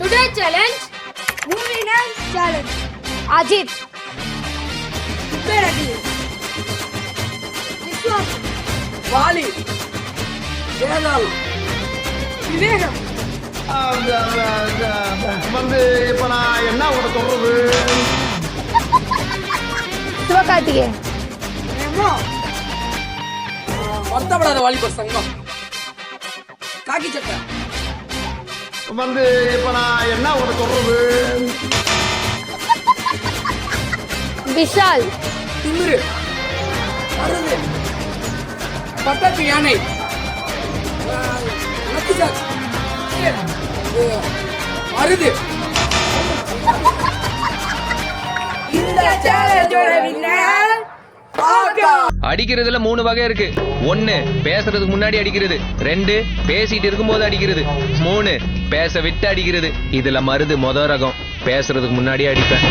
Today challenge. Movie name challenge. Ajit. Prepare again. Vishwas. Vaali வேதாளம் Vivekam. வந்து இப்ப நான் என்ன உங்களை சொல்றது? சிவகார்த்திகேயன். Remo. வருத்தப்படாத வாலிபர் சங்கம் காக்கி சட்டை வந்து இப்ப நான் என்ன உங்களை சொல்றது? விஷால். திமிரு மருது பட்டத்து யானை நத்திசாக் மருது இந்த சேலஞ்சோட வின்னர் ஆகா. அடிக்கிறதுல 3 வகை இருக்கு. 1 பேசுறதுக்கு முன்னாடி அடிக்கிறது, 2 பேசிட்டு இருக்கும்போது அடிக்கிறது, 3 பேச விட்டு அடிக்கிறது. இதுல மருது ரகம். பேசுறதுக்கு முன்னாடி அடிப்பேன்.